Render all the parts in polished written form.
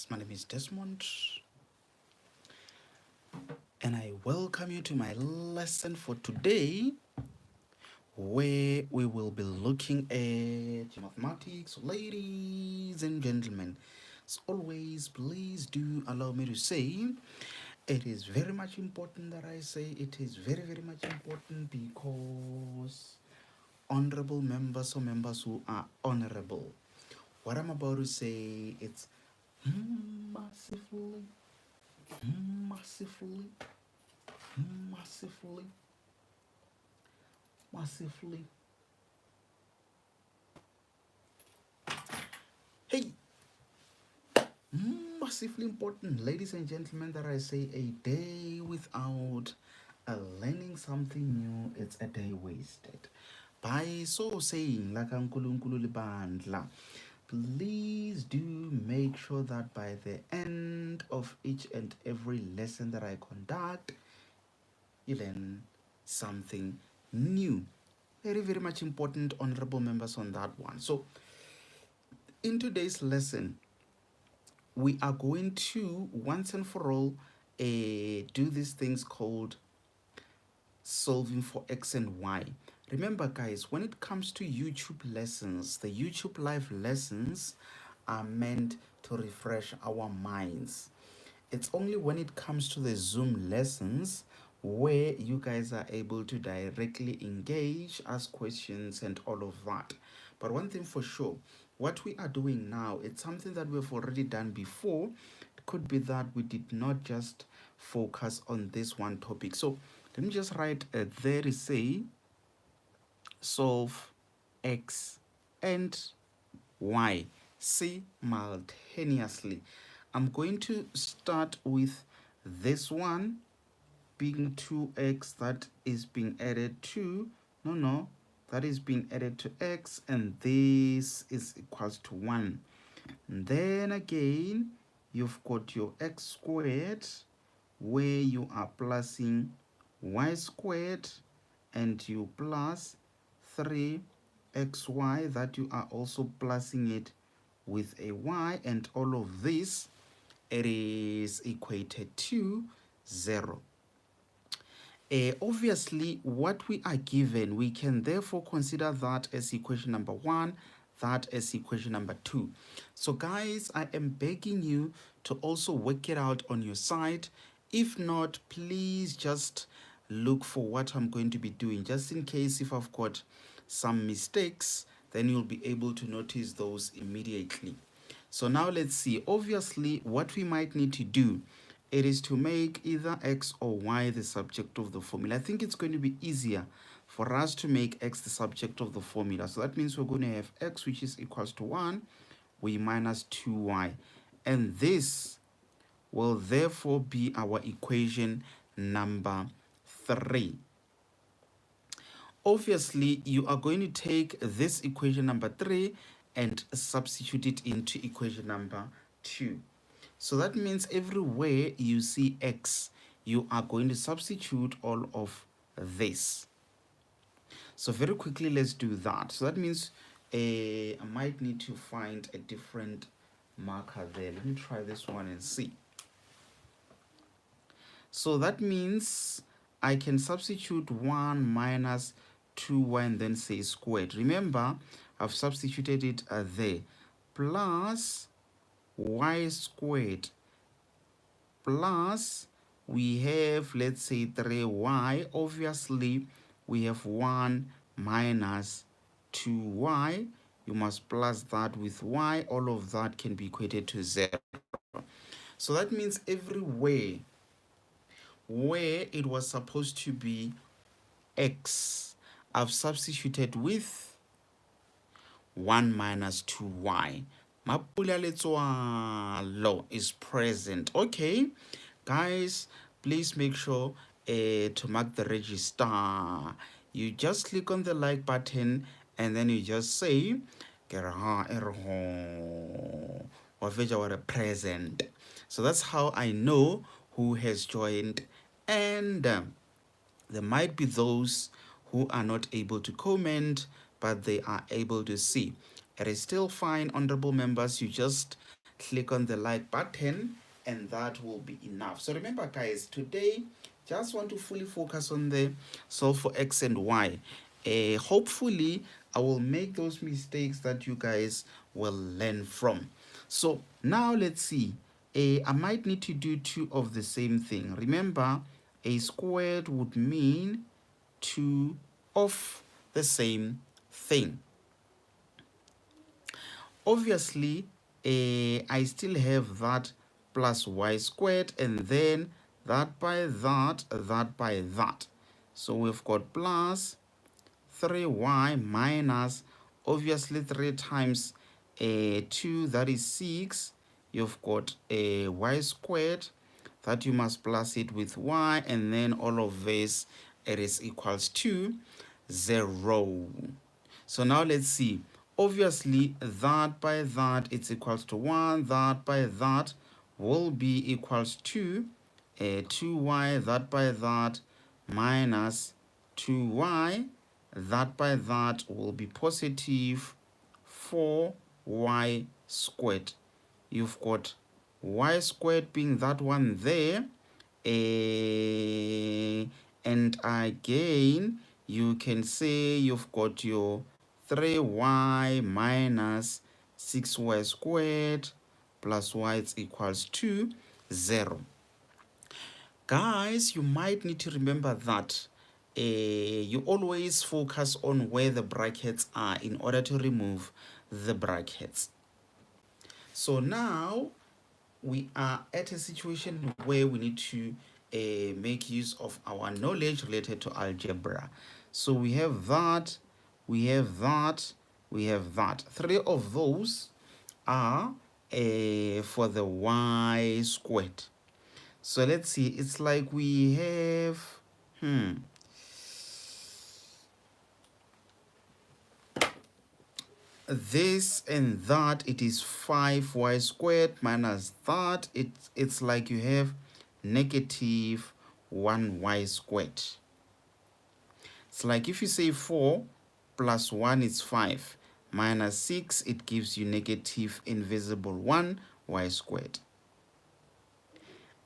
My name is Desmond, and I welcome you to my lesson for today, where we will be looking at mathematics. Ladies and gentlemen, as always, please do allow me to say it is very much important that I say it is very much important because honorable members or members who are honorable, what I'm about to say, it's massively massively, massively, massively. Hey, massively important, ladies and gentlemen, that I say a day without learning something new, it's a day wasted. By so saying, like Unkulunkulu Libandla, please do make sure that by the end of each and every lesson that I conduct, you learn something new. Very much important, honorable members, on that one. So, in today's lesson, we are going to once and for all do these things called solving for X and Y. Remember, guys, when it comes to YouTube lessons, the YouTube live lessons are meant to refresh our minds. It's only when it comes to the Zoom lessons where you guys are able to directly engage, ask questions, and all of that. But one thing for sure, what we are doing now, it's something that we've already done before. It could be that we did not just focus on this one topic. So let me just write there is say solve X and Y simultaneously. I'm going to start with this one being 2x that is being added to, that is being added to x, and this is equals to 1. And then again, you've got your x squared, where you are plusing y squared, and you plus 3xy, that you are also plusing it with a y, and all of this, it is equated to 0. Obviously, what we are given, we can therefore consider that as equation number 1, that as equation number 2. So guys, I am begging you to also work it out on your side. If not, please just look for what I'm going to be doing, just in case if I've got some mistakes, then you'll be able to notice those immediately. So now let's see. Obviously, what we might need to do, it is to make either x or y the subject of the formula. I think it's going to be easier for us to make x the subject of the formula. So that means we're going to have x, which is equals to 1, we minus 2y. And this will therefore be our equation number 3. Obviously, you are going to take this equation number 3 and substitute it into equation number 2. So that means everywhere you see x, you are going to substitute all of this. So very quickly, let's do that. So that means I might need to find a different marker there. Let me try this one and see. So that means I can substitute 1 minus 2y and then say squared. Remember, I've substituted it there. Plus y squared plus we have, let's say, 3y. Obviously, we have 1 minus 2y. You must plus that with y. All of that can be equated to 0. So that means everywhere where it was supposed to be x, I've substituted with 1 minus 2y. Mapula letswalo is present. Okay, guys, please make sure to mark the register. You just click on the like button and then you just say present. So that's how I know who has joined, and there might be those who are not able to comment, but they are able to see. It is still fine, honorable members. You just click on the like button, and that will be enough. So remember, guys, today just want to fully focus on the solve for x and y. Hopefully I will make those mistakes that you guys will learn from. So now let's see. I might need to do two of the same thing. Remember, a squared would mean two of the same thing. Obviously, I still have that plus y squared, and then that by that, that by that. So we've got plus 3y minus, obviously 3 times 2, that is 6. You've got a y squared, that you must plus it with y, and then all of this, it is equals to 0. So now let's see. Obviously, that by that, it's equals to 1. That by that will be equals to 2y. That by that minus 2y. That by that will be positive 4y squared. You've got y squared being that one there. And again, you can say you've got your 3y minus 6y squared plus y is equals to 0. Guys, you might need to remember that you always focus on where the brackets are in order to remove the brackets. So now we are at a situation where we need to make use of our knowledge related to algebra. So we have that, we have that, we have that. 3 of those are for the y squared. So let's see, it's like we have, this and that. It is 5y squared minus that. It's like you have negative 1y squared. It's like if you say 4 plus 1 is 5 minus 6, it gives you negative invisible 1y squared.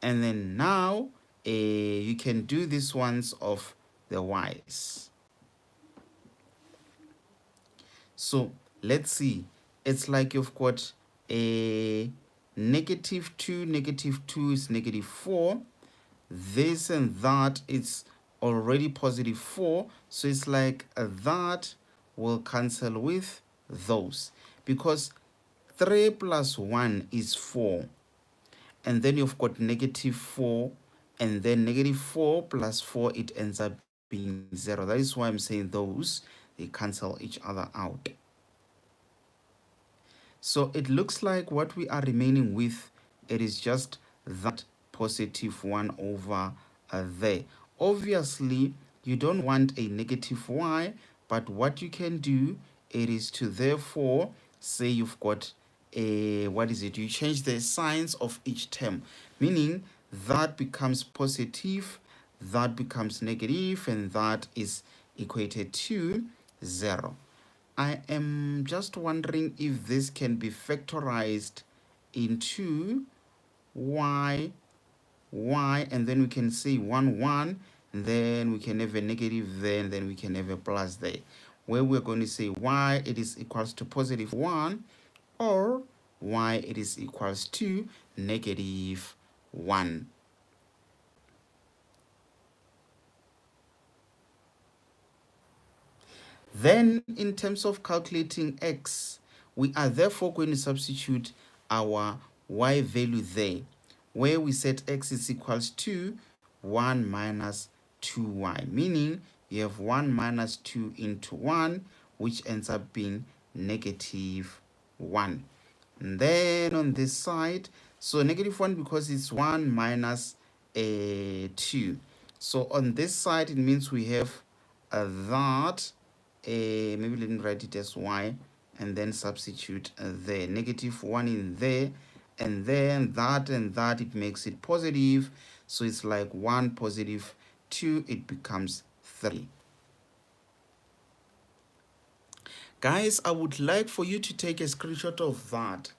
And then now you can do these ones of the y's. So let's see. It's like you've got a negative 2 is negative 4. This and that, it's already positive 4. So it's like that will cancel with those. Because 3 plus 1 is 4. And then you've got negative 4. And then negative 4 plus 4, it ends up being 0. That is why I'm saying those, they cancel each other out. So it looks like what we are remaining with, it is just that positive 1 over there. Obviously, you don't want a negative y, but what you can do, it is to therefore say you've got a, what is it? You change the signs of each term, meaning that becomes positive, that becomes negative, and that is equated to 0. I am just wondering if this can be factorized into y, and then we can say 1, 1, and then we can have a negative there, and then we can have a plus there, where we're going to say y, it is equals to positive 1, or y, it is equals to negative 1. Then, in terms of calculating x, we are therefore going to substitute our y value there, where we set x is equals to 1 minus 2y, meaning you have 1 minus 2 into 1, which ends up being negative 1. And then on this side, so negative 1 because it's 1 minus 2. So on this side, it means we have that. Maybe let me write it as y, and then substitute the negative 1 in there, and then that and that, it makes it positive. So it's like 1 positive 2, it becomes 3. Guys, I would like for you to take a screenshot of that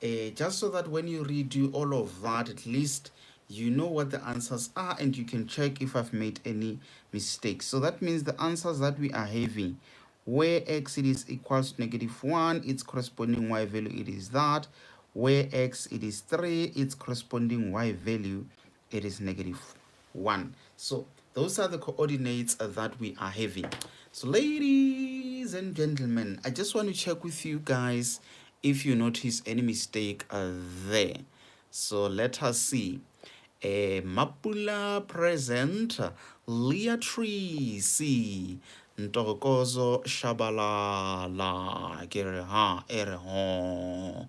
just so that when you redo all of that, at least you know what the answers are and you can check if I've made any mistakes. So that means the answers that we are having, where x it is equals to -1, its corresponding y value it is that. Where x it is 3, its corresponding y value it is -1. So those are the coordinates that we are having. So ladies and gentlemen, I just want to check with you guys if you notice any mistake there. So let us see. Mapula present, Leatrice, Ntokozo Shabalala, Kereha Ereho,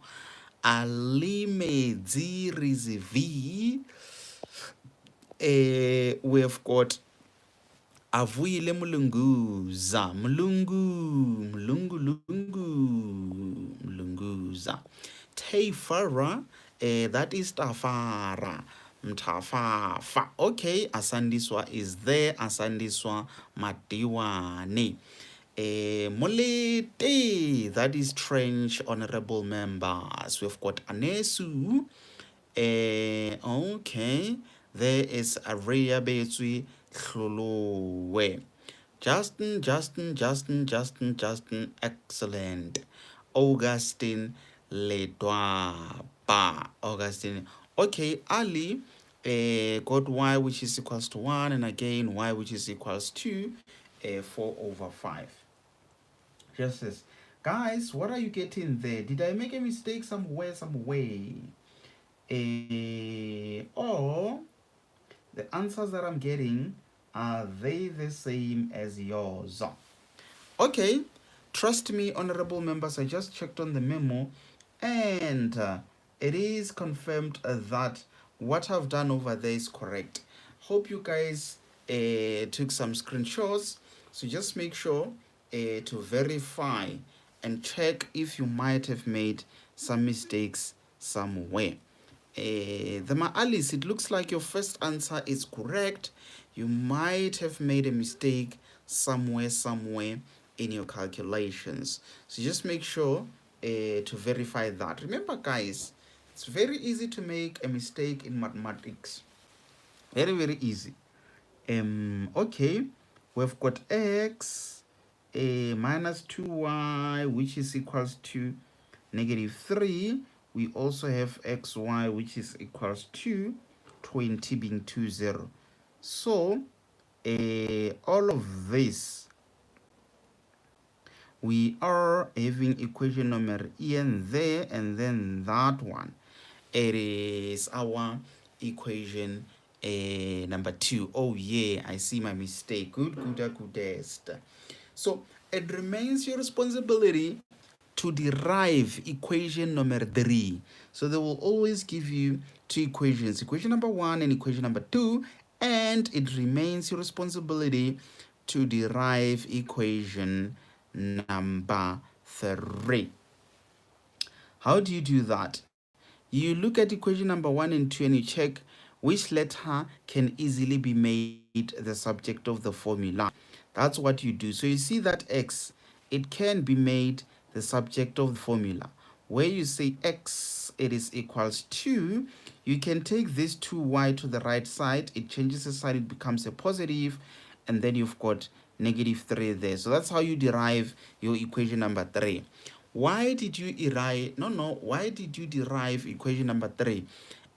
Alime Zirizivi. We've got Avuyile Mulunguza, Mulunguza. Tefara, that is Tafara. Mtafafa. Okay, Asandiswa is there. Asandiswa Madiwane. Molete, that is Trench honorable members. We've got Anesu. Okay, there is Araya Betsui Khlowe. Justin, excellent. Augustine Ledwaba. Augustine. Okay, Ali got y which is equals to 1, and again y which is equals to 4/5. Just says, guys, what are you getting there? Did I make a mistake somewhere, some way? Or the answers that I'm getting, are they the same as yours? Okay, trust me, honorable members, I just checked on the memo and it is confirmed that what I've done over there is correct. Hope you guys took some screenshots, so just make sure to verify and check if you might have made some mistakes somewhere. The Alice, it looks like your first answer is correct. You might have made a mistake somewhere in your calculations. So just make sure to verify that. Remember, guys, it's very easy to make a mistake in mathematics. Very easy. Okay, we've got x minus 2y, which is equals to -3. We also have xy, which is equals to 20 being 20. So all of this, we are having equation number en there, and then that one, it is our equation number 2. Oh yeah, I see my mistake. Goodest. So it remains your responsibility to derive equation number 3. So they will always give you two equations, equation number 1 and equation number 2, and it remains your responsibility to derive equation number 3. How do you do that? You look at equation number 1 and 2 and you check which letter can easily be made the subject of the formula. That's what you do. So you see that x, it can be made the subject of the formula. Where you say x, it is equals to, you can take this 2y to the right side. It changes the sign, it becomes a positive, and then you've got -3 there. So that's how you derive your equation number 3. Why did you derive equation number 3?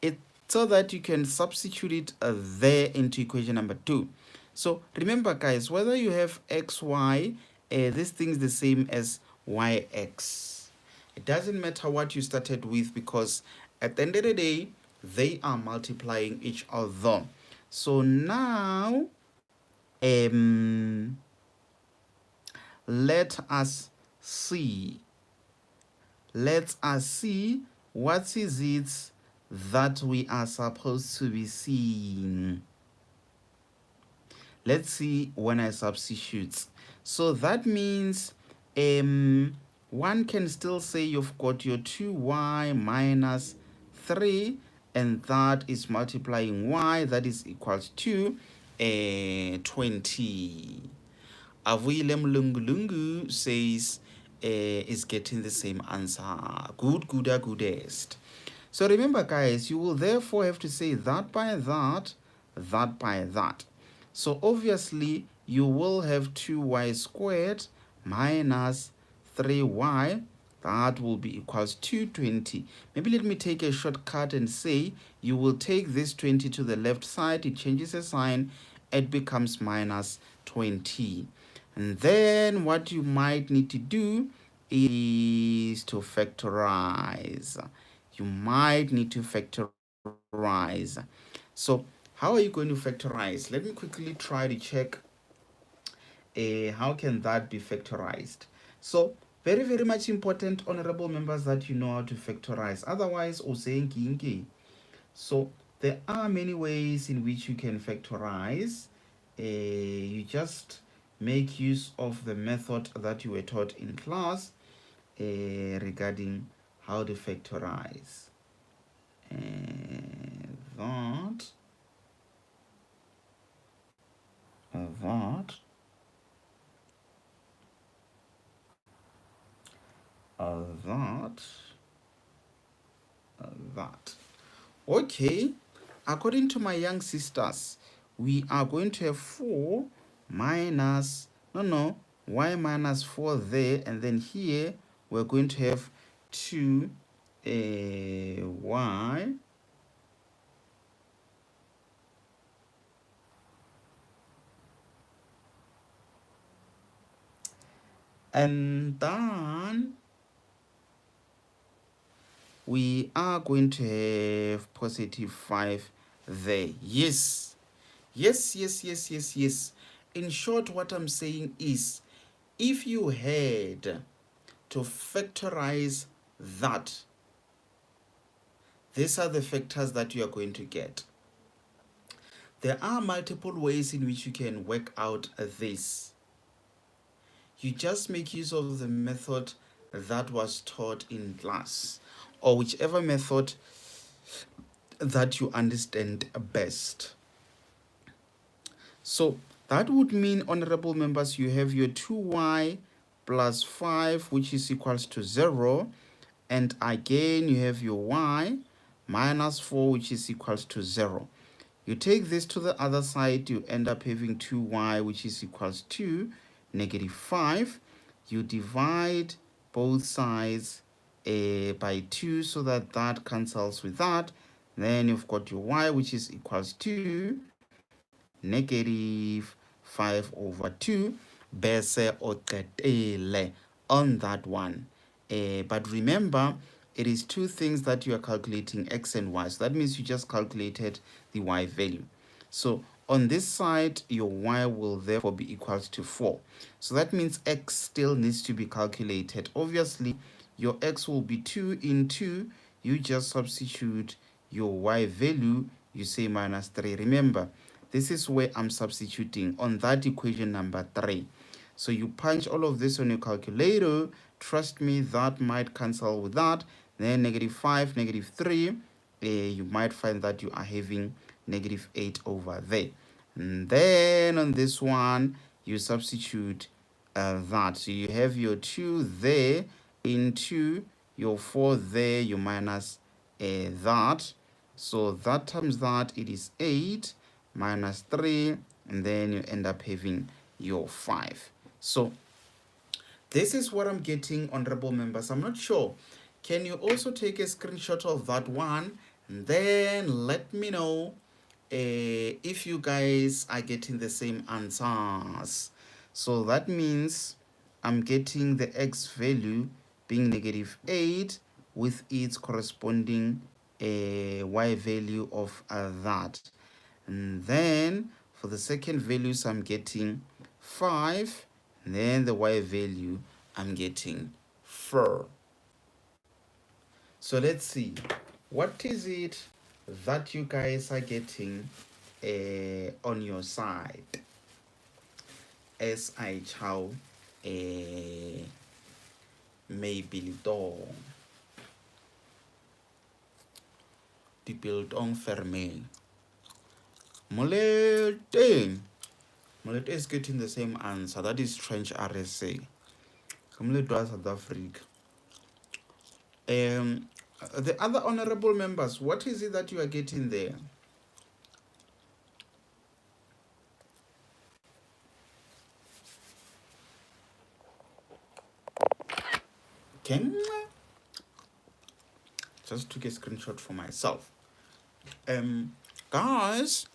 It's so that you can substitute it there into equation number 2. So remember, guys, whether you have xy, this thing is the same as yx. It doesn't matter what you started with, because at the end of the day, they are multiplying each other. So now, let us see what is it that we are supposed to be seeing. Let's see when I substitute. So that means one can still say you've got your 2y minus 3, and that is multiplying y, that is equals to 20. Avuyile Mlungulungu says is getting the same answer. Goodest. So remember, guys, you will therefore have to say that by that, that by that. So obviously, you will have 2y squared minus 3y. That will be equals to 20. Maybe let me take a shortcut and say you will take this 20 to the left side. It changes the sign. It becomes minus 20. And then what you might need to do is to factorize. You might need to factorize. So how are you going to factorize? Let me quickly try to check how can that be factorized. So very much important, honorable members, that you know how to factorize. Otherwise, so there are many ways in which you can factorize. You just make use of the method that you were taught in class regarding how to factorize. That that. Okay, according to my young sisters, we are going to have 4 minus, y minus 4 there, and then here we're going to have 2 y and then we are going to have positive 5 there. Yes. In short, what I'm saying is, if you had to factorize that, these are the factors that you are going to get. There are multiple ways in which you can work out this. You just make use of the method that was taught in class, or whichever method that you understand best. So that would mean, honorable members, you have your 2y plus 5, which is equals to 0. And again, you have your y minus 4, which is equals to 0. You take this to the other side, you end up having 2y, which is equals to negative 5. You divide both sides by 2 so that that cancels with that. Then you've got your y, which is equals to negative 5 over 2. Bese oqedele on that one. But remember, it is two things that you are calculating, x and y. So that means you just calculated the y value. So on this side, your y will therefore be equals to 4. So that means x still needs to be calculated. Obviously, your x will be 2 in 2. You just substitute your y value. You say minus 3. Remember, this is where I'm substituting on that equation number 3. So you punch all of this on your calculator. Trust me, that might cancel with that. Then negative 5, negative 3. You might find that you are having negative 8 over there. And then on this one, you substitute that. So you have your 2 there into your 4 there, you minus that. So that times that, it is 8 minus 3, and then you end up having your 5. So this is what I'm getting, honorable members. I'm not sure. Can you also take a screenshot of that one, and then let me know if you guys are getting the same answers? So that means I'm getting the x value being negative 8 with its corresponding y value of that. And then for the second values, I'm getting 5. And then the y value, I'm getting 4. So let's see. What is it that you guys are getting on your side? As I chow maybe little the build on ferme. Molete is getting the same answer. That is trench RSA. South Africa. The other honorable members, what is it that you are getting there? Okay. Just took a screenshot for myself. Guys,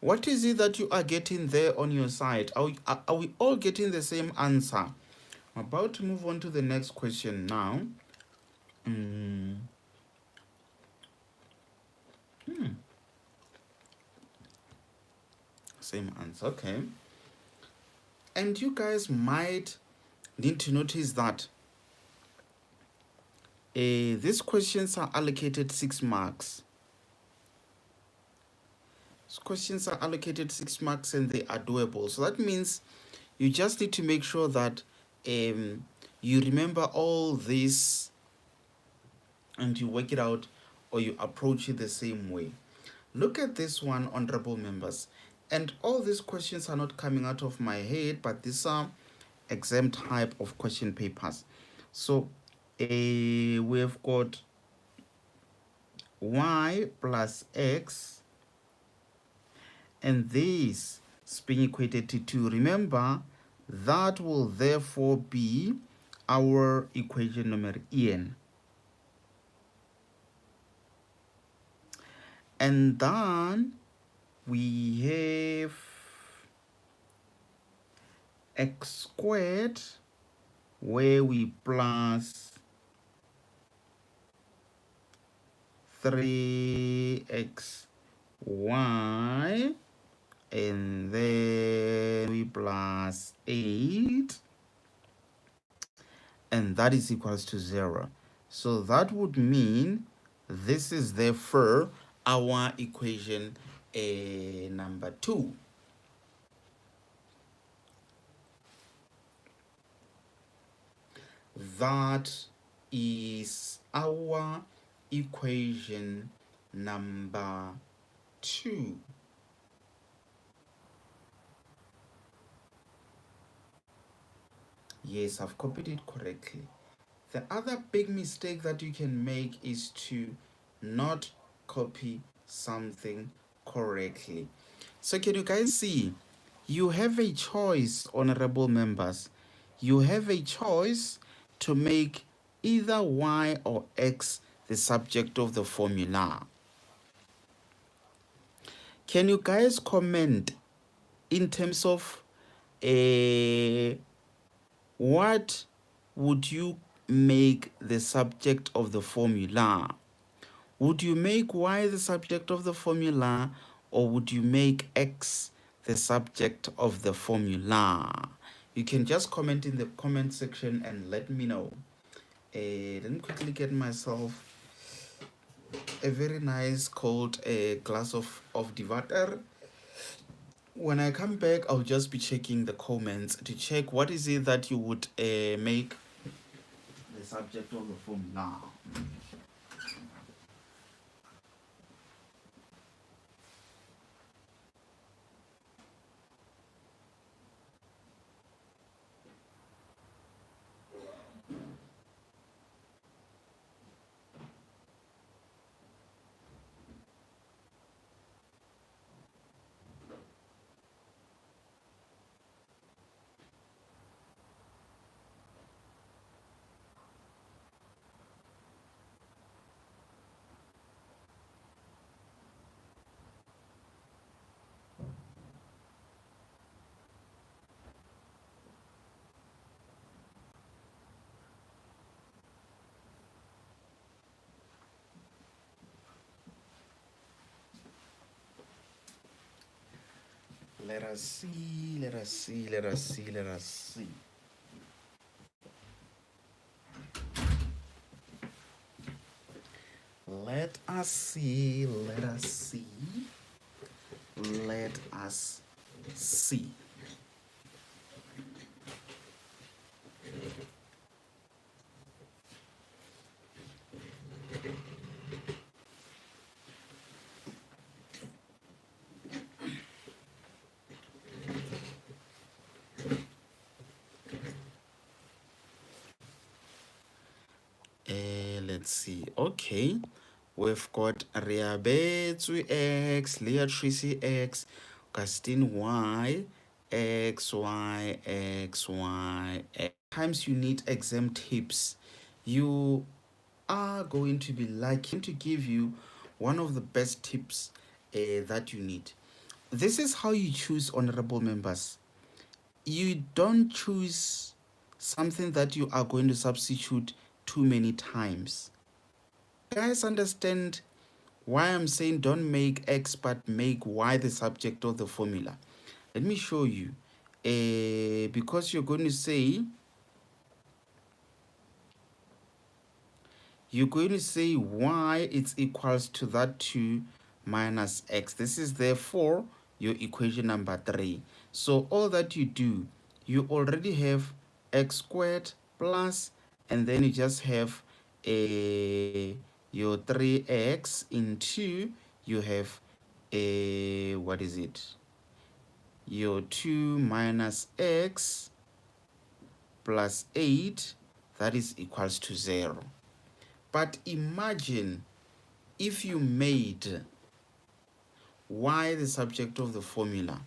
what is it that you are getting there on your side? Are we all getting the same answer? I'm about to move on to the next question now. Same answer, okay. And you guys might need to notice that these questions are allocated 6 marks. These questions are allocated 6 marks and they are doable. So that means you just need to make sure that you remember all this and you work it out or you approach it the same way. Look at this one, honorable members. And all these questions are not coming out of my head, but these are exam type of question papers. So we've got y plus x, and this is being equated to 2. Remember, that will therefore be our equation number n. And then we have x squared, where we plus 3xy, and then we plus 8, and that is equals to 0. So that would mean this is therefore our equation number 2. That is our equation number 2. Yes, I've copied it correctly. The other big mistake that you can make is to not copy something correctly. So can you guys see? You have a choice, honorable members. You have a choice to make either y or x the subject of the formula. Can you guys comment in terms of what would you make the subject of the formula? Would you make y the subject of the formula, or would you make x the subject of the formula? You can just comment in the comment section and let me know. Let me quickly get myself a very nice cold glass of water. When I come back, I'll just be checking the comments to check what is it that you would make the subject of the formula. Let us see. Let us see. Let us see. Let us see. Let us see. Let us see. Let us see. let's see. Okay, we've got Riabetsu X, Leatrice X, Augustine Y, X, Y, X, Y, X. Times you need exam tips, you are going to be lucky to give you one of the best tips that you need. This is how you choose honorable members. You don't choose something that you are going to substitute too many times. Guys, understand why I'm saying don't make X but make Y the subject of the formula. Let me show you. Because you're going to say y it's equals to that 2 minus x. This is therefore your equation number 3. So all that you do, you already have x squared plus, and then you just have your 3x into, you have what is it? Your 2 minus x plus 8, that is equals to 0. But imagine if you made y the subject of the formula.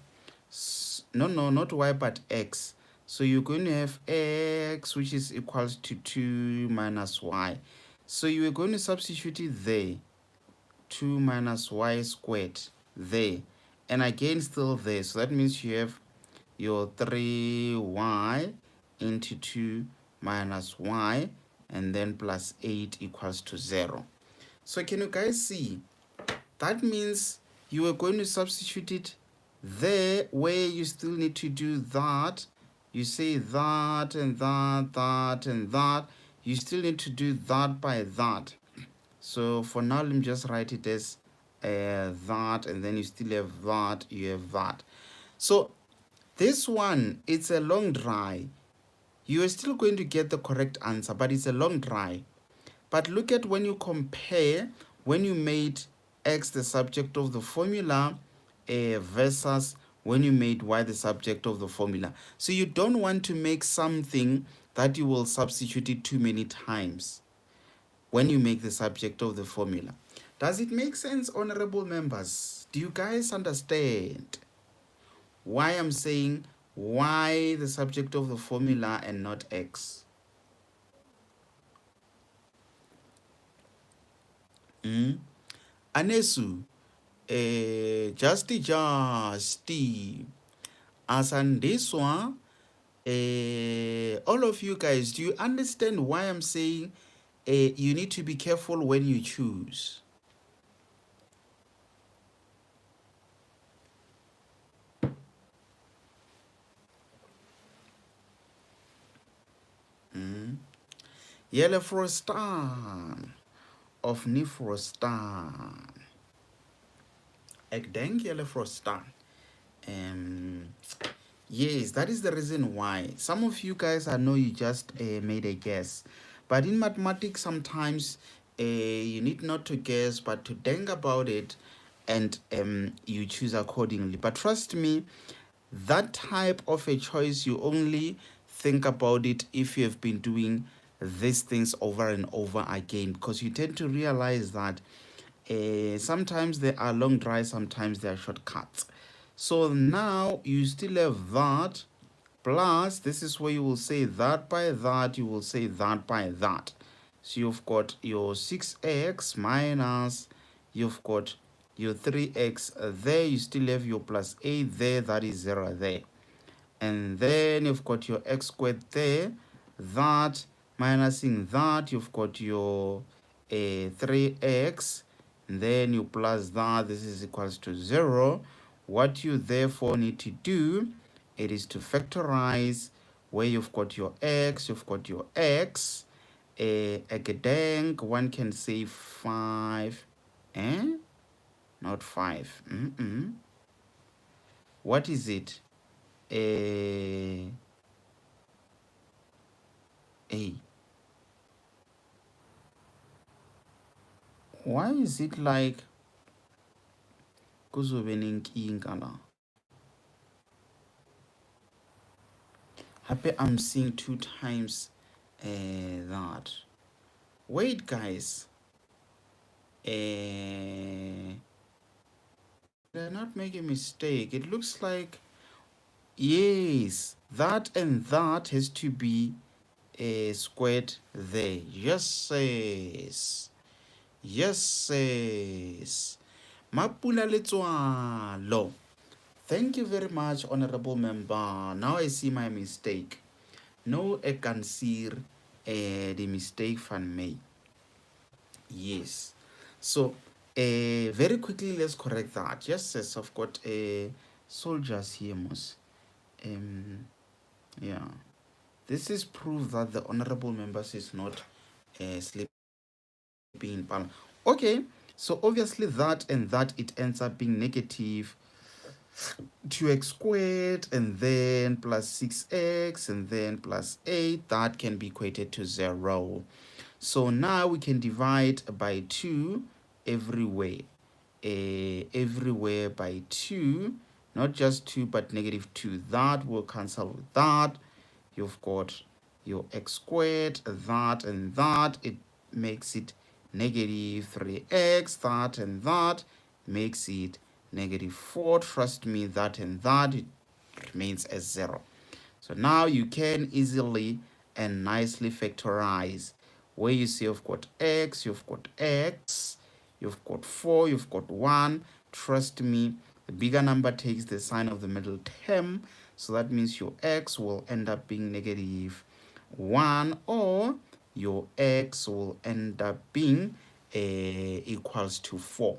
No, not y, but x. So you're going to have x, which is equals to 2 minus y. So you are going to substitute it there. 2 minus y squared there. And again, still there. So that means you have your 3y into 2 minus y, and then plus 8 equals to 0. So can you guys see? That means you are going to substitute it there where you still need to do that. You say that and that, that and that. You still need to do that by that. So for now, let me just write it as that, and then you still have that, you have that. So this one, it's a long dry. You are still going to get the correct answer, but it's a long dry. But look at when you compare, when you made x the subject of the formula versus when you made y the subject of the formula. So you don't want to make something that you will substitute it too many times when you make the subject of the formula. Does it make sense, honorable members? Do you guys understand why I'm saying y the subject of the formula and not x? Anesu, Justy, Asandeswa, all of you guys, do you understand why I'm saying you need to be careful when you choose? Yellow frostan of Nifrostan. Ik denk yellow frostan. Yes, that is the reason why. Some of you guys, I know you just made a guess. But in mathematics, sometimes you need not to guess, but to think about it, and you choose accordingly. But trust me, that type of a choice, you only think about it if you have been doing these things over and over again, because you tend to realize that sometimes there are long drives, sometimes there are shortcuts. So now you still have that, plus this is where you will say that by that, you will say that by that. So you've got your 6x minus, you've got your 3x there, you still have your plus 8 there, that is 0 there. And then you've got your x squared there, that minusing that, you've got your 3x, and then you plus that, this is equals to 0. What you therefore need to do, it is to factorize where you've got your x, you've got your x, again, one can say 5, not 5, what is it? A. Why is it like kuzobe nenkinga la? Happy I'm seeing 2 times that. Wait, guys. Did I not make a mistake? It looks like, yes, that and that has to be squared there. Yes, yes. Yes, yes. Mapula Letswalo. Thank you very much, honorable member. Now I see my mistake. No, I can see the mistake from me. Yes. So, very quickly, let's correct that. Yes, yes, I've got soldiers here, Mos. Yeah. This is proof that the honorable members is not sleeping in Parliament. Okay, so obviously that and that, it ends up being negative 2x squared and then plus 6x and then plus 8. That can be equated to 0. So now we can divide by 2 everywhere. Everywhere by 2, not just 2 but negative 2. That will cancel with that. You've got your x squared, that and that. It makes it negative 3x. That and that makes it negative 4. Trust me, that and that, it remains as 0. So now you can easily and nicely factorize. Where you see you've got x, you've got x, you've got 4, you've got 1. Trust me, the bigger number takes the sign of the middle term. So that means your x will end up being negative 1, or your x will end up being equals to 4.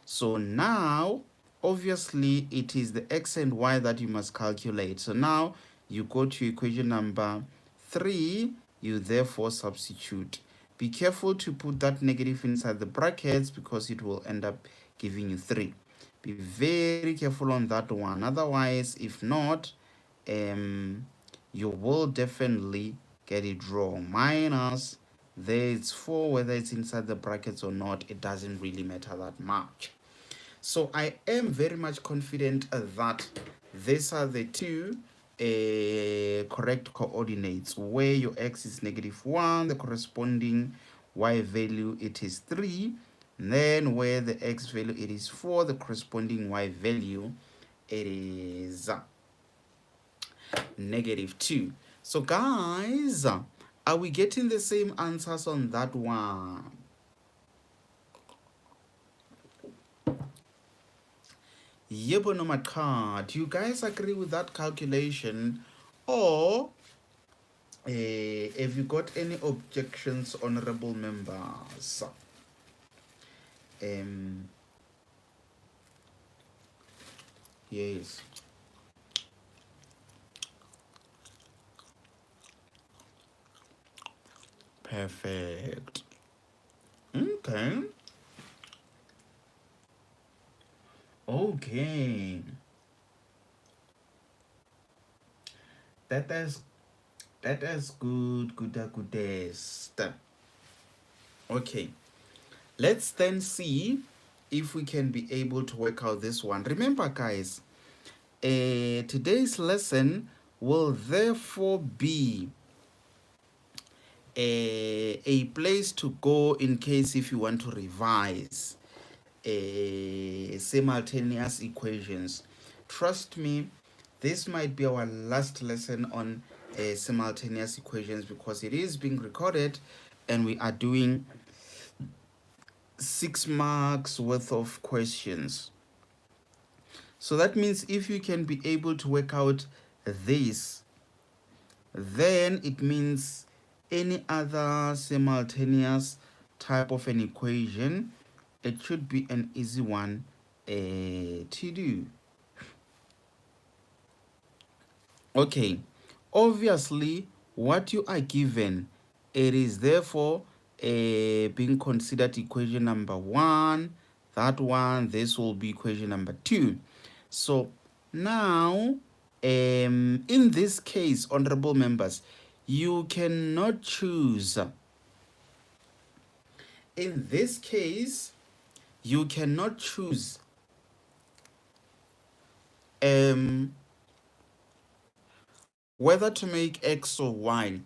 So now, obviously, it is the x and y that you must calculate. So now you go to equation number 3, you therefore substitute. Be careful to put that negative inside the brackets because it will end up giving you 3. Be very careful on that one. Otherwise, if not, you will definitely get it wrong. Minus, there it's 4, whether it's inside the brackets or not, it doesn't really matter that much. So I am very much confident that these are the two correct coordinates, where your x is negative 1, the corresponding y value it is 3, and then where the x value it is 4, the corresponding y value it is negative 2. So guys, are we getting the same answers on that one? Yebo noma cha, do you guys agree with that calculation, or have you got any objections, honorable members? Yes. Perfect. Okay. Okay. That is goodest. Okay. Let's then see if we can be able to work out this one. Remember, guys, today's lesson will therefore be a place to go in case if you want to revise simultaneous equations. Trust me, this might be our last lesson on simultaneous equations because it is being recorded and we are doing 6 marks worth of questions. So that means if you can be able to work out this, then it means any other simultaneous type of an equation, it should be an easy one to do. Okay, obviously what you are given, it is therefore being considered equation number 1. That one, this will be equation number 2. So now in this case, honorable members, you cannot choose. In this case, you cannot choose whether to make x or y.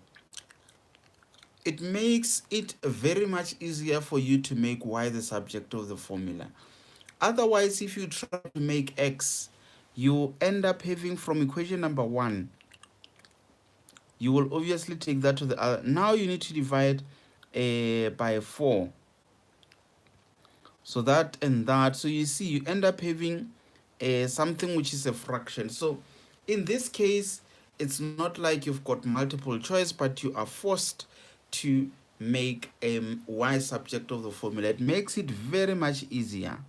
it makes it very much easier for you to make y the subject of the formula. Otherwise, if you try to make x, you end up having from equation number 1, you will obviously take that to the other. Now you need to divide by 4. So that and that. So you see, you end up having something which is a fraction. So in this case, it's not like you've got multiple choice, but you are forced to make y subject of the formula. It makes it very much easier.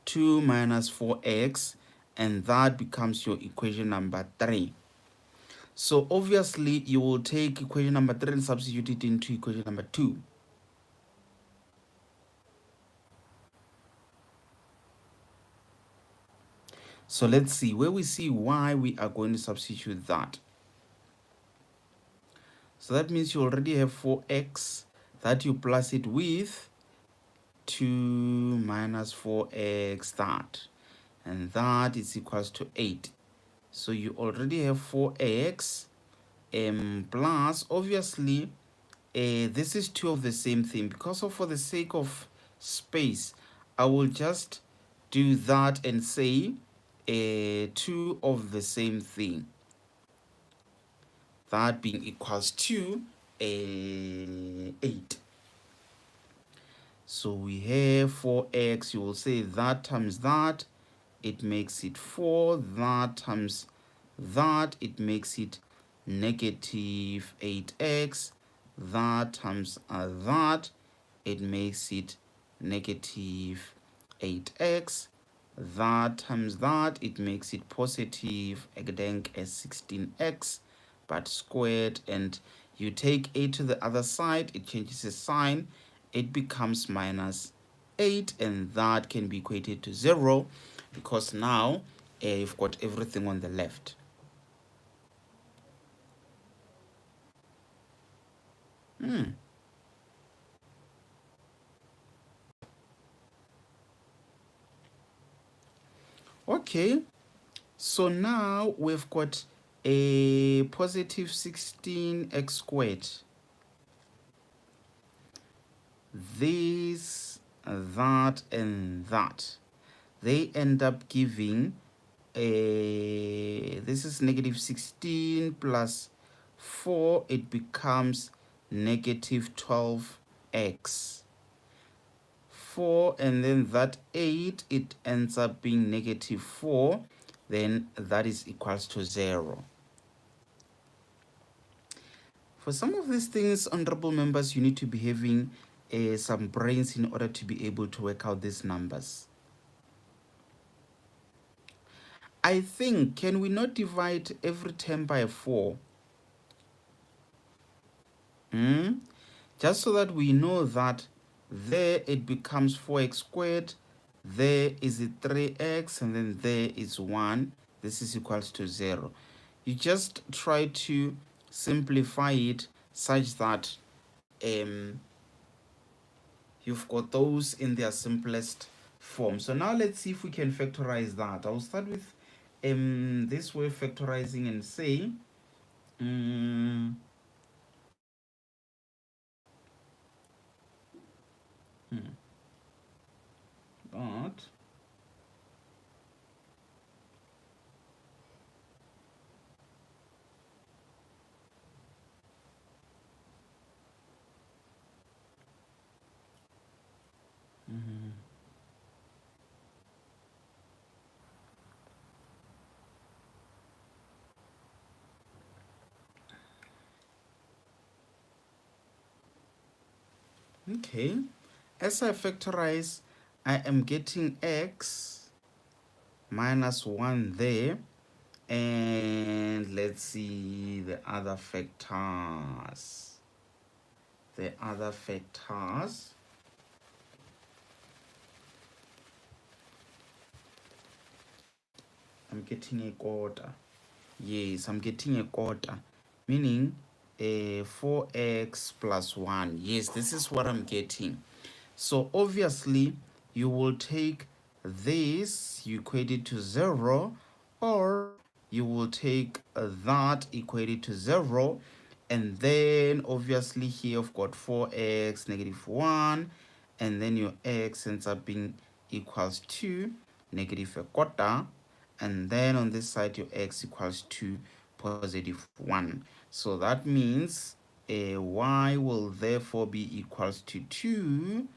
2 minus 4x, and that becomes your equation number 3. So obviously you will take equation number 3 and substitute it into equation number 2. So let's see where we see y, we are going to substitute that. So that means you already have 4x that you plus it with 2 minus 4x that, and that is equals to 8. So you already have 4x plus, obviously this is 2 of the same thing. Because of, for the sake of space, I will just do that and say 2 of the same thing, that being equals to 8. So we have 4x, you will say that times that, it makes it 4, that times that, it makes it negative 8x, that times that, it makes it negative 8x, that times that, it makes it positive as 16x, but squared, and you take 8 to the other side, it changes the sign, it becomes minus 8, and that can be equated to 0 because now you've got everything on the left. Okay, so now we've got a positive 16x squared. This, that, and that, they end up giving this is negative 16 plus 4, it becomes negative 12x. 4 and then that 8, it ends up being negative 4, then that is equals to 0. For some of these things, honorable members, you need to be having some brains in order to be able to work out these numbers. I think, can we not divide every term by 4? Just so that we know that there it becomes 4x squared, there is a 3x, and then there is 1. This is equals to 0. You just try to simplify it such that you've got those in their simplest form. So now let's see if we can factorize that. I'll start with this way factorizing and say but okay, as I factorize, I am getting x minus 1 there, and let's see the other factors. I'm getting a quarter. Yes, I'm getting a quarter, meaning 4x plus 1. Yes, this is what I'm getting. So obviously you will take this, you equate it to 0, or you will take that, equate it to 0, And then obviously here I've got 4x negative 1, and then your x ends up being equals to negative a quarter, and then on this side your x equals to positive 1. So that means y will therefore be equals to 2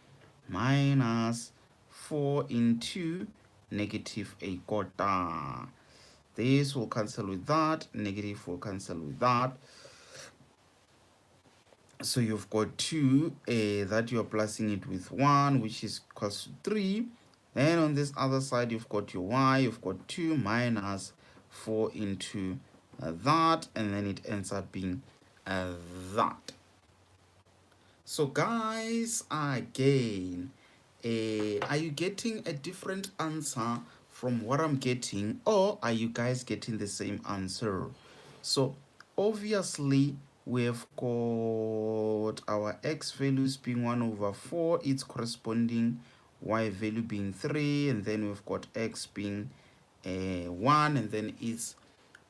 minus 4 into negative a quarter. This will cancel with that, negative will cancel with that. So you've got 2 that you're plussing it with 1, which is equals to 3. Then on this other side, you've got your y, you've got 2 minus 4 into that, and then it ends up being that. So guys, again, are you getting a different answer from what I'm getting, or are you guys getting the same answer? So obviously we've got our x values being 1 over 4, its corresponding y value being 3, and then we've got x being 1, and then its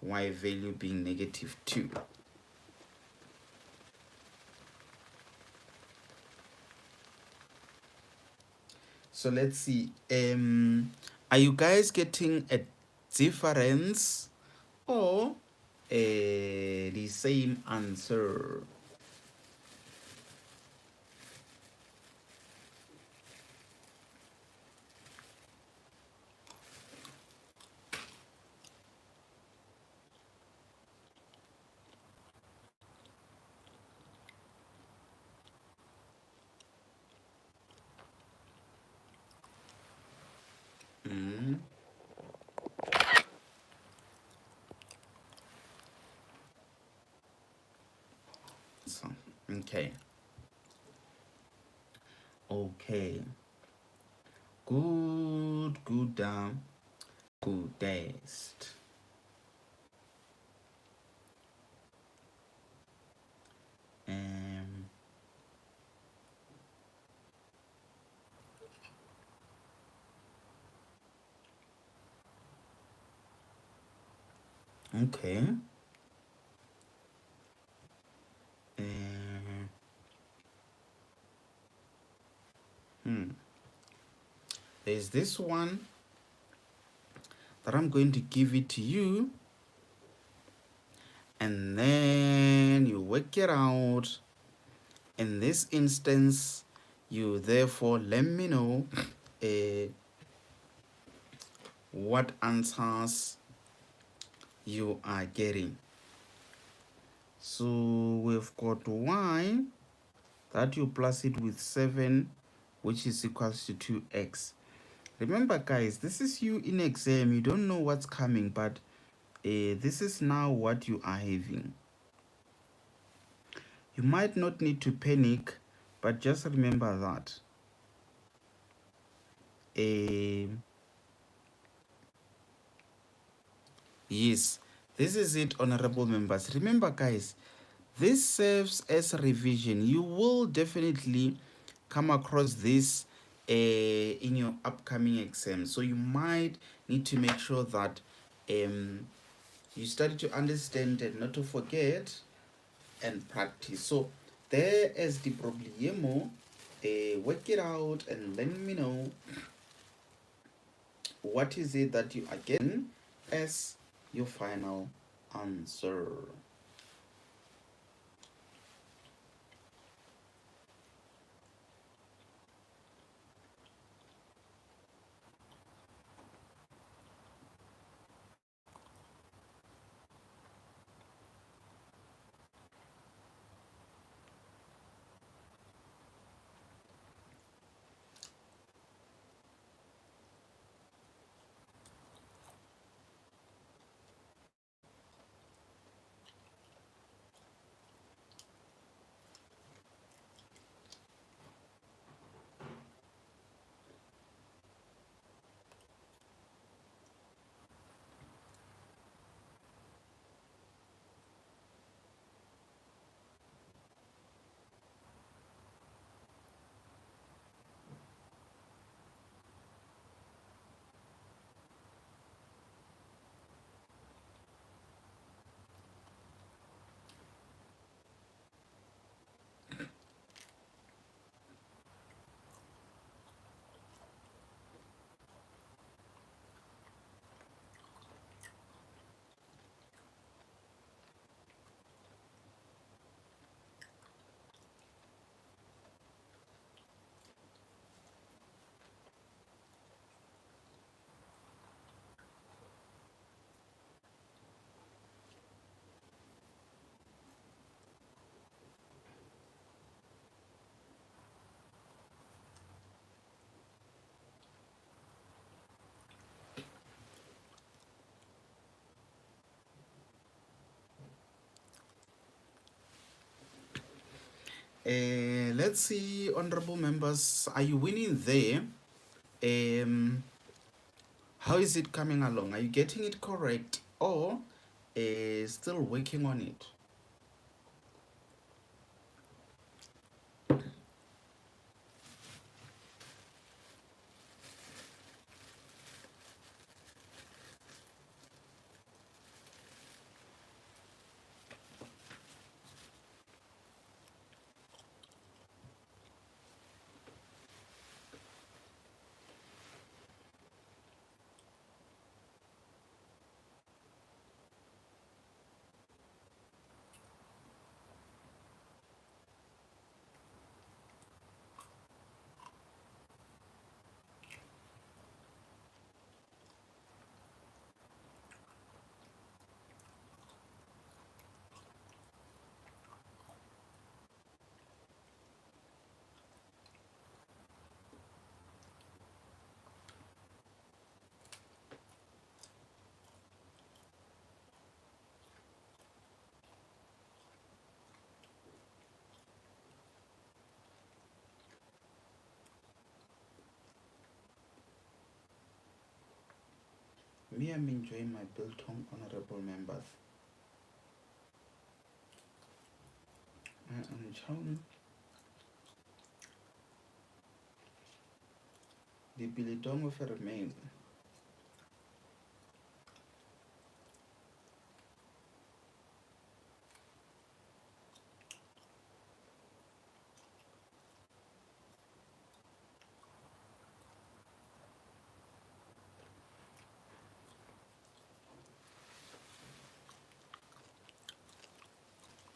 y value being negative 2. So let's see. Are you guys getting a difference or the same answer? Mm. So, okay. Okay. Good, good, good test. Okay. There's this one that I'm going to give it to you, and then you work it out. In this instance, you therefore let me know what answers you are getting. So we've got y that you plus it with 7, which is equals to 2x. Remember guys, this is you in exam, you don't know what's coming, but this is now what you are having. You might not need to panic, but just remember that yes, this is it, honorable members. Remember guys, this serves as a revision. You will definitely come across this in your upcoming exam, so you might need to make sure that you study to understand and not to forget and practice. So there is the problemo. Work it out and let me know what is it that you are getting as your final answer. Let's see, honorable members, are you winning there? How is it coming along? Are you getting it correct or still working on it? Me, I'm enjoying my biltong, honorable members. I am enjoying the biltong of a remain.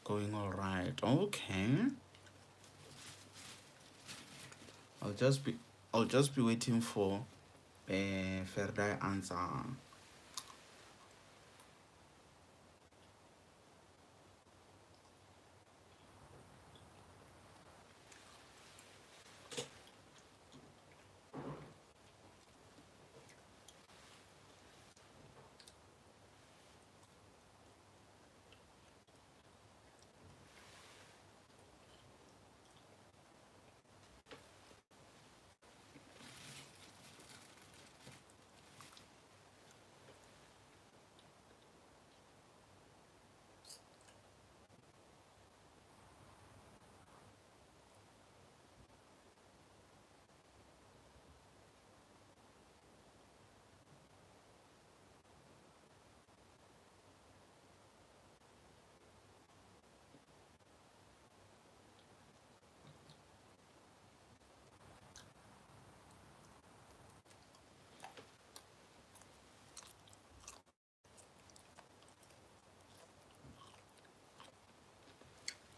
Going all right. Okay. I'll just be I'll just be waiting for a further answer.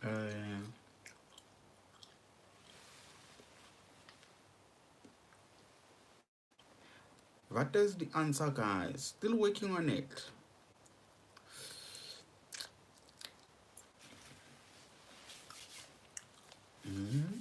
Uh, what is the answer, guys? Still working on it. Mm-hmm.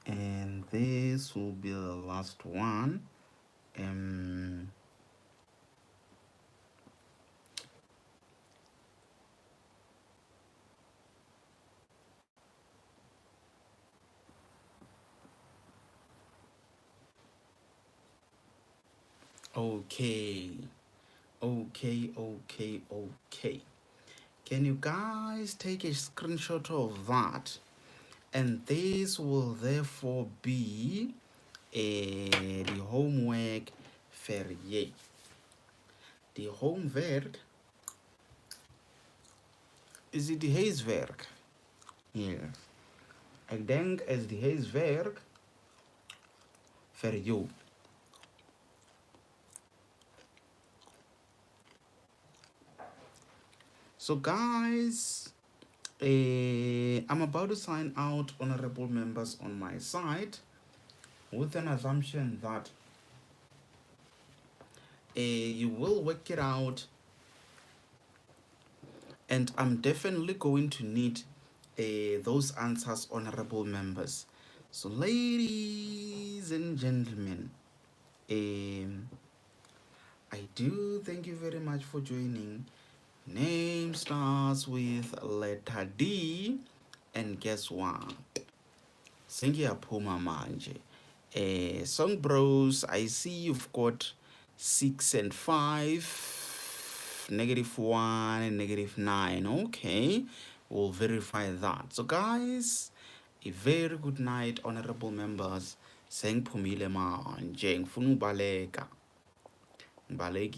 And this will be the last one. Um, okay, okay. Can you guys take a screenshot of that? And this will therefore be the homework for you. Die homewerk. Is het die huiswerk? Hier. Ik denk is die huiswerk voor jou. So guys, I'm about to sign out, honorable members, on my side, with an assumption that you will work it out, and I'm definitely going to need those answers, honorable members. So ladies and gentlemen, I do thank you very much for joining. Name starts with letter D, and guess what? Sengiyaphuma manje. Song Bros, I see you've got 6 and 5, -1 and -9. Okay, we'll verify that. So guys, a very good night, honorable members. Sengiphumile manje, ngifuna ubaleka. Ngibalekile.